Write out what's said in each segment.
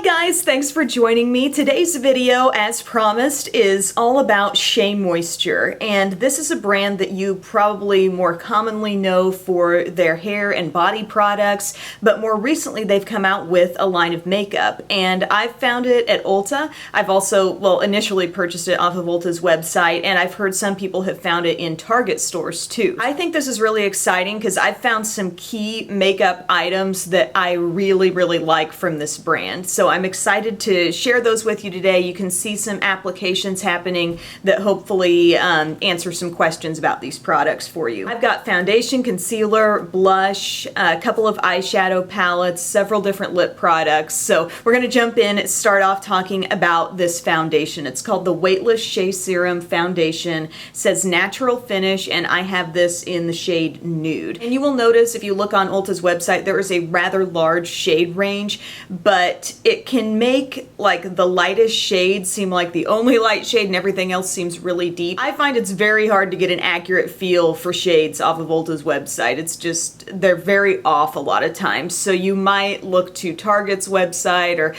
guys, thanks for joining me. Today's video, as promised, is all about SheaMoisture, and this is a brand that you probably more commonly know for their hair and body products, but more recently they've come out with a line of makeup, and I've found it at Ulta. I've also, well, initially purchased it off of Ulta's website, and I've heard some people have found it in Target stores too. I think this is really exciting because I've found some key makeup items that I really like from this brand. So I'm excited to share those with you today. You can see some applications happening that hopefully answer some questions about these products for you. I've got foundation, concealer, blush, a couple of eyeshadow palettes, several different lip products. So we're going to jump in and start off talking about this foundation. It's called the Weightless Shea Serum Foundation. It says natural finish, and I have this in the shade Nude. And you will notice if you look on Ulta's website, there is a rather large shade range, but it can make like the lightest shade seem like the only light shade and everything else seems really deep. I find it's very hard to get an accurate feel for shades off of Ulta's website. It's just, they're very off a lot of times. So you might look to Target's website or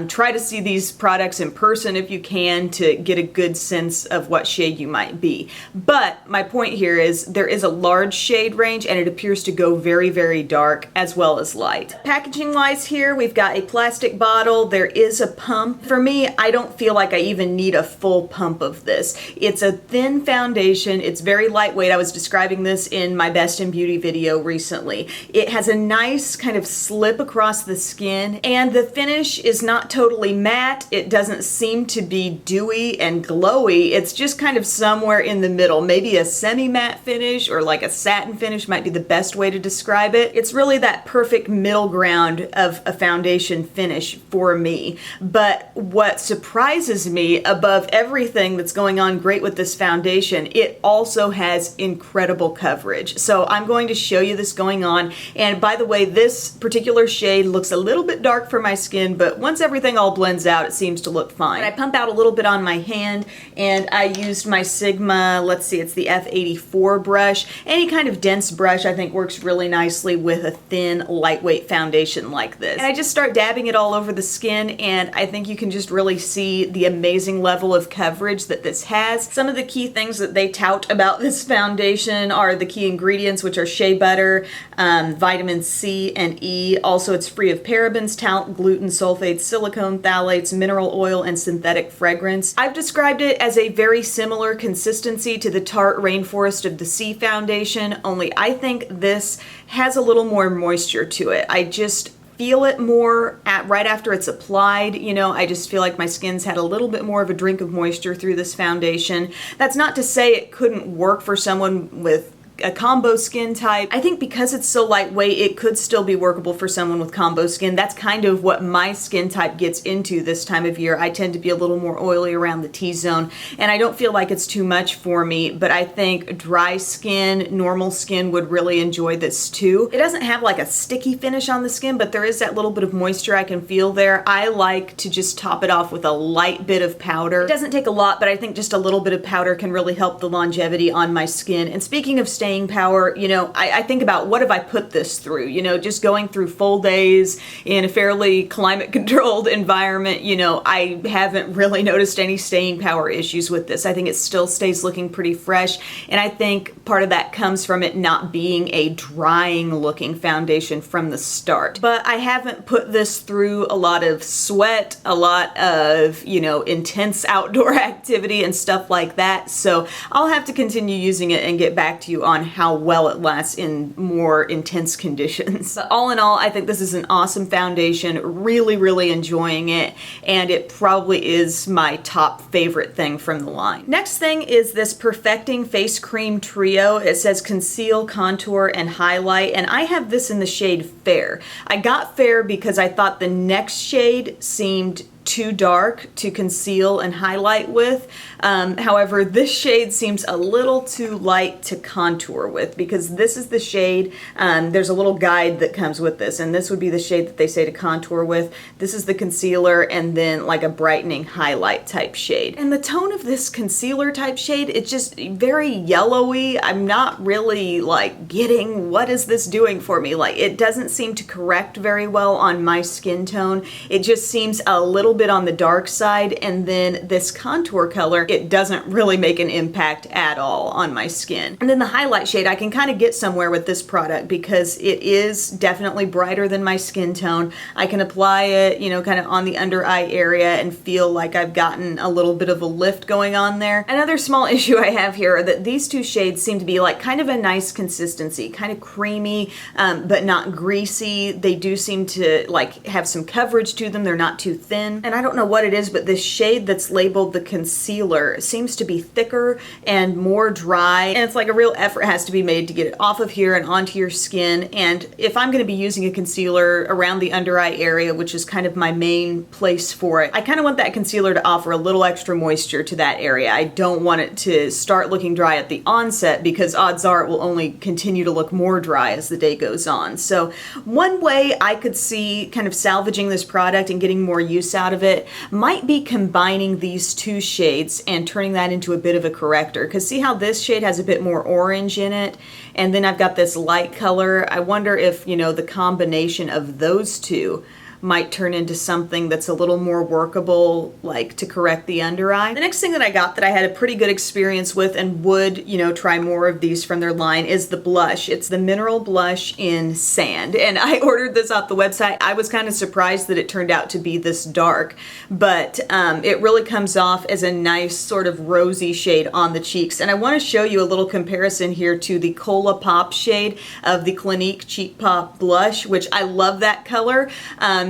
try to see these products in person if you can to get a good sense of what shade you might be. But my point here is there is a large shade range and it appears to go very dark as well as light. Packaging wise here, we've got a plastic bottle. There is a pump. For me, I don't feel like I even need a full pump of this. It's a thin foundation. It's very lightweight. I was describing this in my Best in Beauty video recently. It has a nice kind of slip across the skin, and the finish is not totally matte. It doesn't seem to be dewy and glowy. It's just kind of somewhere in the middle. Maybe a semi-matte finish or like a satin finish might be the best way to describe it. It's really that perfect middle ground of a foundation finish for me. But what surprises me above everything that's going on great with this foundation, it also has incredible coverage. So I'm going to show you this going on. And by the way, this particular shade looks a little bit dark for my skin, but once everything all blends out, it seems to look fine. And I pump out a little bit on my hand, and I used my Sigma, let's see, it's the F84 brush. Any kind of dense brush I think works really nicely with a thin, lightweight foundation like this. And I just start dabbing it all over the skin, and I think you can just really see the amazing level of coverage that this has. Some of the key things that they tout about this foundation are the key ingredients, which are shea butter, vitamin C and E. Also, it's free of parabens, talc, gluten, sulfates, silicone, phthalates, mineral oil, and synthetic fragrance. I've described it as a very similar consistency to the Tarte Rainforest of the Sea foundation, only I think this has a little more moisture to it. I just feel it more right after it's applied. You know, I just feel like my skin's had a little bit more of a drink of moisture through this foundation. That's not to say it couldn't work for someone with a combo skin type. I think because it's so lightweight, it could still be workable for someone with combo skin. That's kind of what my skin type gets into this time of year. I tend to be a little more oily around the T-zone, and I don't feel like it's too much for me, but I think dry skin, normal skin would really enjoy this too. It doesn't have like a sticky finish on the skin, but there is that little bit of moisture I can feel there. I like to just top it off with a light bit of powder. It doesn't take a lot, but I think just a little bit of powder can really help the longevity on my skin. And speaking of staying power, you know, I think about what have I put this through, you know, just going through full days in a fairly climate controlled environment. You know, I haven't really noticed any staying power issues with this. I think it still stays looking pretty fresh, and I think part of that comes from it not being a drying looking foundation from the start. But I haven't put this through a lot of sweat, a lot of, you know, intense outdoor activity and stuff like that, so I'll have to continue using it and get back to you on how well it lasts in more intense conditions. But all in all, I think this is an awesome foundation. Really enjoying it, and it probably is my top favorite thing from the line. Next thing is this Perfecting Face Cream Trio. It says conceal, contour, and highlight, and I have this in the shade Fair. I got Fair because I thought the next shade seemed too dark to conceal and highlight with. However, this shade seems a little too light to contour with, because this is the shade, there's a little guide that comes with this, and this would be the shade that they say to contour with. This is the concealer, and then like a brightening highlight type shade. And the tone of this concealer type shade, it's just very yellowy. I'm not really like getting what is this doing for me. Like, it doesn't seem to correct very well on my skin tone. It just seems a little bit on the dark side, and then this contour color, it doesn't really make an impact at all on my skin. And then the highlight shade, I can kind of get somewhere with this product because it is definitely brighter than my skin tone. I can apply it, you know, kind of on the under eye area and feel like I've gotten a little bit of a lift going on there. Another small issue I have here are that these two shades seem to be like kind of a nice consistency, kind of creamy, but not greasy. They do seem to like have some coverage to them. They're not too thin. And I don't know what it is, but this shade that's labeled the concealer seems to be thicker and more dry, and it's like a real effort has to be made to get it off of here and onto your skin. And if I'm going to be using a concealer around the under eye area, which is kind of my main place for it, I kind of want that concealer to offer a little extra moisture to that area. I don't want it to start looking dry at the onset, because odds are it will only continue to look more dry as the day goes on. So one way I could see kind of salvaging this product and getting more use out of it might be combining these two shades and turning that into a bit of a corrector. Because see how this shade has a bit more orange in it, and then I've got this light color. I wonder if, you know, the combination of those two might turn into something that's a little more workable, like to correct the under eye. The next thing that I got that I had a pretty good experience with and would, you know, try more of these from their line is the blush. It's the mineral blush in Sand, and I ordered this off the website. I was kind of surprised that it turned out to be this dark, but it really comes off as a nice sort of rosy shade on the cheeks. And I want to show you a little comparison here to the Cola Pop shade of the Clinique Cheek Pop blush, which I love that color.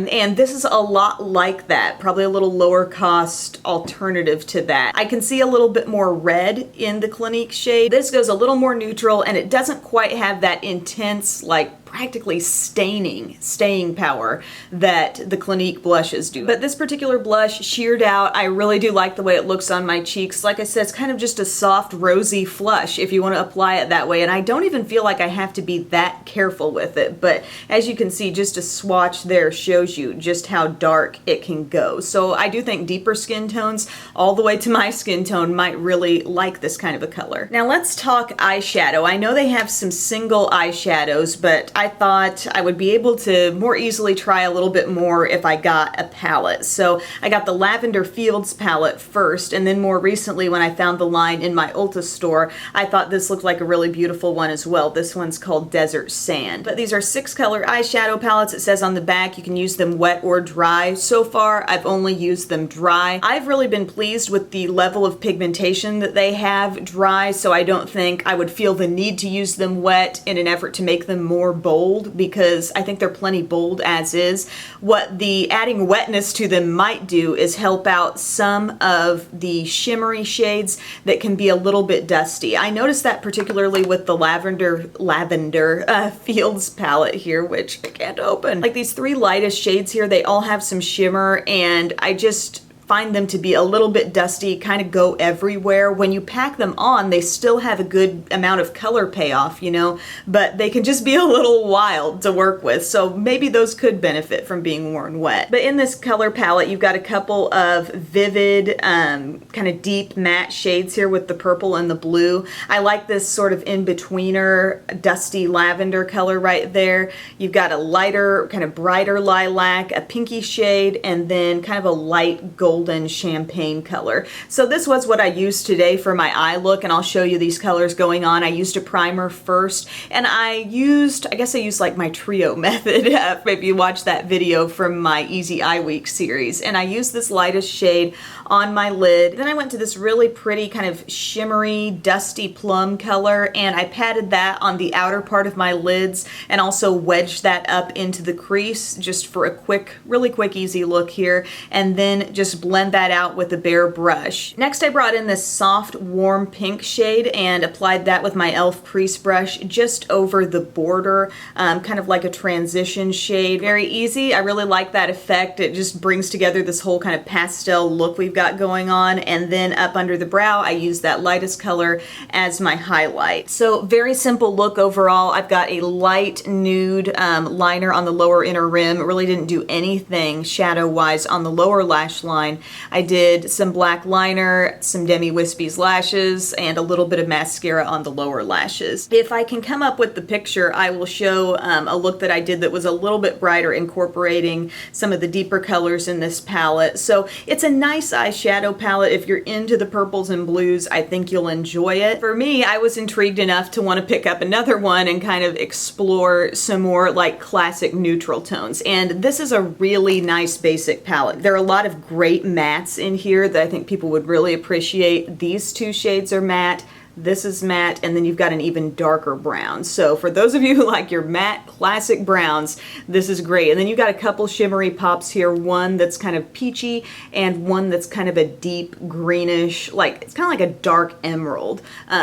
And this is a lot like that, probably a little lower cost alternative to that. I can see a little bit more red in the Clinique shade. This goes a little more neutral, and it doesn't quite have that intense, like practically staying power that the Clinique blushes do. But this particular blush, sheared out, I really do like the way it looks on my cheeks. Like I said, it's kind of just a soft rosy flush if you want to apply it that way, and I don't even feel like I have to be that careful with it. But as you can see, just a swatch there shows you just how dark it can go. So I do think deeper skin tones, all the way to my skin tone, might really like this kind of a color. Now let's talk eyeshadow. I know they have some single eyeshadows, but I thought I would be able to more easily try a little bit more if I got a palette. So I got the Lavender Fields palette first, and then more recently when I found the line in my Ulta store, I thought this looked like a really beautiful one as well. This one's called Desert Sand. But these are 6-color eyeshadow palettes. It says on the back you can use them wet or dry. So far I've only used them dry. I've really been pleased with the level of pigmentation that they have dry, so I don't think I would feel the need to use them wet in an effort to make them more bold, because I think they're plenty bold as is. What the adding wetness to them might do is help out some of the shimmery shades that can be a little bit dusty. I noticed that particularly with the Lavender Fields palette here, which I can't open. Like these 3 lightest shades here, they all have some shimmer, and I just find them to be a little bit dusty, kind of go everywhere. When you pack them on, they still have a good amount of color payoff, you know, but they can just be a little wild to work with. So maybe those could benefit from being worn wet. But in this color palette, you've got a couple of vivid, kind of deep matte shades here with the purple and the blue. I like this sort of in-betweener, dusty lavender color right there. You've got a lighter, kind of brighter lilac, a pinky shade, and then kind of a light golden champagne color. So this was what I used today for my eye look, and I'll show you these colors going on. I used a primer first, and I guess I used like my trio method if you watch that video from my Easy Eye Week series. And I used this lightest shade on my lid. Then I went to this really pretty kind of shimmery, dusty plum color, and I patted that on the outer part of my lids and also wedged that up into the crease just for a quick, really quick, easy look here. And then just blend that out with a bare brush. Next, I brought in this soft, warm pink shade and applied that with my e.l.f. crease brush just over the border, kind of like a transition shade. Very easy. I really like that effect. It just brings together this whole kind of pastel look we've got going on. And then up under the brow, I use that lightest color as my highlight. So very simple look overall. I've got a light nude liner on the lower inner rim. It really didn't do anything shadow-wise on the lower lash line. I did some black liner, some Demi Wispies lashes, and a little bit of mascara on the lower lashes. If I can come up with the picture, I will show a look that I did that was a little bit brighter, incorporating some of the deeper colors in this palette. So it's a nice eyeshadow palette. If you're into the purples and blues, I think you'll enjoy it. For me, I was intrigued enough to want to pick up another one and kind of explore some more like classic neutral tones. And this is a really nice basic palette. There are a lot of great mattes in here that I think people would really appreciate. These two shades are matte. This is matte, and then you've got an even darker brown. So for those of you who like your matte classic browns, this is great. And then you've got a couple shimmery pops here, one that's kind of peachy and one that's kind of a deep greenish, like it's kind of like a dark emerald,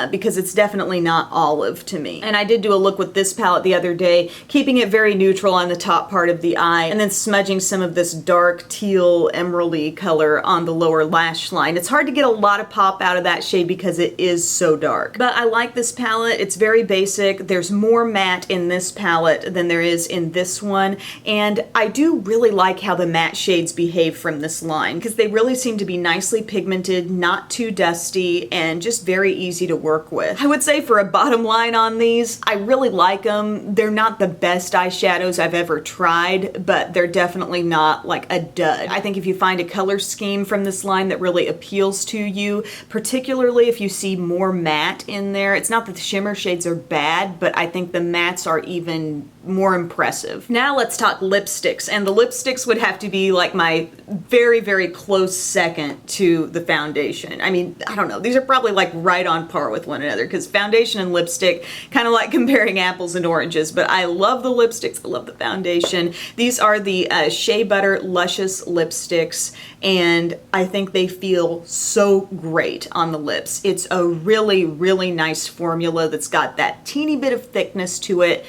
because it's definitely not olive to me. And I did do a look with this palette the other day, keeping it very neutral on the top part of the eye and then smudging some of this dark teal emeraldy color on the lower lash line. It's hard to get a lot of pop out of that shade because it is so dark. But I like this palette. It's very basic. There's more matte in this palette than there is in this one. And I do really like how the matte shades behave from this line because they really seem to be nicely pigmented, not too dusty, and just very easy to work with. I would say for a bottom line on these, I really like them. They're not the best eyeshadows I've ever tried, but they're definitely not like a dud. I think if you find a color scheme from this line that really appeals to you, particularly if you see more matte in there. It's not that the shimmer shades are bad, but I think the mattes are even more impressive. Now let's talk lipsticks, and the lipsticks would have to be like my very, very close second to the foundation. I mean, I don't know, these are probably like right on par with one another because foundation and lipstick, kind of like comparing apples and oranges, but I love the lipsticks, I love the foundation. These are the Shea Butter Luscious lipsticks, and I think they feel so great on the lips. It's a really, really nice formula that's got that teeny bit of thickness to it.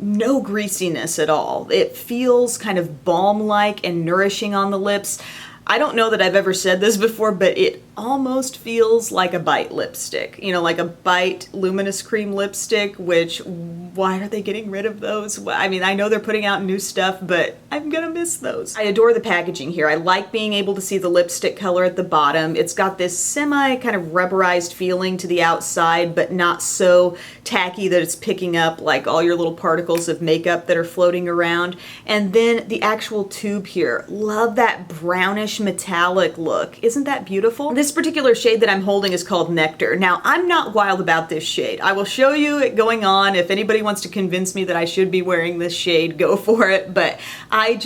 No greasiness at all. It feels kind of balm-like and nourishing on the lips. I don't know that I've ever said this before, but it almost feels like a Bite lipstick. You know, like a Bite Luminous Cream lipstick, which, why are they getting rid of those? I mean, I know they're putting out new stuff, but I'm gonna miss those. I adore the packaging here. I like being able to see the lipstick color at the bottom. It's got this semi kind of rubberized feeling to the outside, but not so tacky that it's picking up like all your little particles of makeup that are floating around. And then the actual tube here. Love that brownish metallic look. Isn't that beautiful? This particular shade that I'm holding is called Nectar. Now, I'm not wild about this shade. I will show you it going on. If anybody wants to convince me that I should be wearing this shade, go for it. But I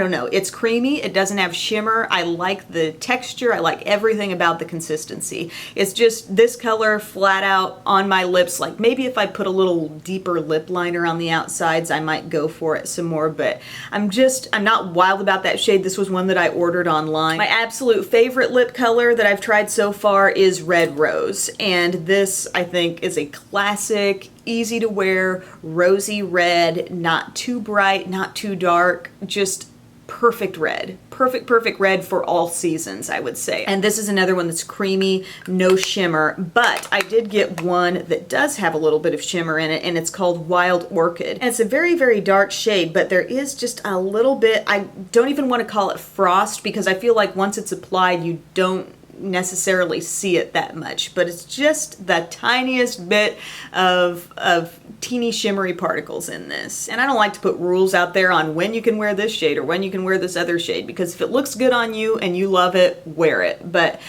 don't know. It's creamy. It doesn't have shimmer. I like the texture. I like everything about the consistency. It's just this color flat out on my lips. Like maybe if I put a little deeper lip liner on the outsides, I might go for it some more, but I'm not wild about that shade. This was one that I ordered online. My absolute favorite lip color that I've tried so far is Red Rose. And this, I think, is a classic, easy to wear, rosy red, not too bright, not too dark, just perfect red. Perfect red for all seasons, I would say. And this is another one that's creamy, no shimmer, but I did get one that does have a little bit of shimmer in it, and it's called Wild Orchid. And it's a very, very dark shade, but there is just a little bit, I don't even want to call it frost because I feel like once it's applied, you don't necessarily see it that much, but it's just the tiniest bit of teeny shimmery particles in this. And I don't like to put rules out there on when you can wear this shade or when you can wear this other shade, because if it looks good on you and you love it, wear it. But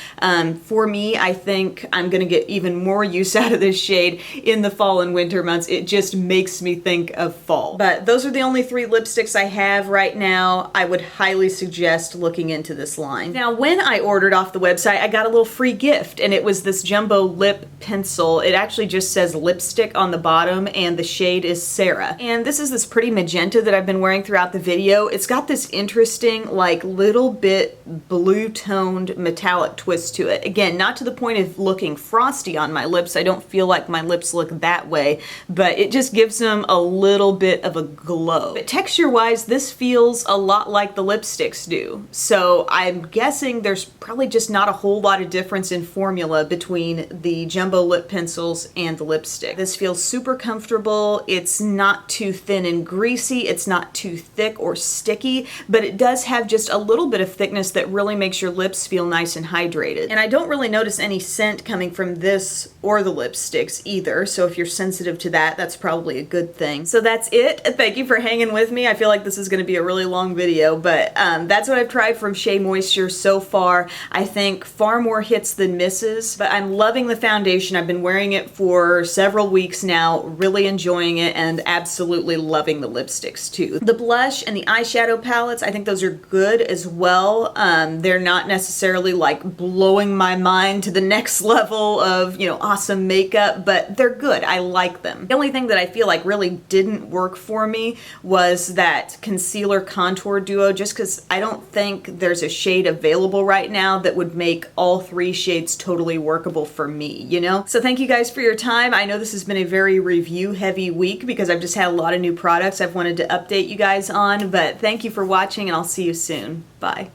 for me, I think I'm gonna get even more use out of this shade in the fall and winter months. It just makes me think of fall. But those are the only 3 lipsticks I have right now. I would highly suggest looking into this line. Now, when I ordered off the website, I got a little free gift, and it was this jumbo lip pencil. It actually just says lipstick on the bottom, and the shade is Sarah. And this is this pretty magenta that I've been wearing throughout the video. It's got this interesting, like, little bit blue-toned metallic twist to it. Again, not to the point of looking frosty on my lips. I don't feel like my lips look that way, but it just gives them a little bit of a glow. But texture-wise, this feels a lot like the lipsticks do. So I'm guessing there's probably just not a whole lot of difference in formula between the jumbo lip pencils and the lipstick. This feels super comfortable. It's not too thin and greasy. It's not too thick or sticky, but it does have just a little bit of thickness that really makes your lips feel nice and hydrated. And I don't really notice any scent coming from this or the lipsticks either, so if you're sensitive to that, that's probably a good thing. So that's it. Thank you for hanging with me. I feel like this is going to be a really long video, but that's what I've tried from SheaMoisture so far. I think far more hits than misses, but I'm loving the foundation. I've been wearing it for several weeks now, really enjoying it, and absolutely loving the lipsticks too. The blush and the eyeshadow palettes, I think those are good as well. They're not necessarily like blowing my mind to the next level of, you know, awesome makeup, but they're good. I like them. The only thing that I feel like really didn't work for me was that concealer contour duo, just because I don't think there's a shade available right now that would make all three shades totally workable for me, you know? So thank you guys for your time. I know this has been a very review heavy week because I've just had a lot of new products I've wanted to update you guys on, but thank you for watching, and I'll see you soon. Bye.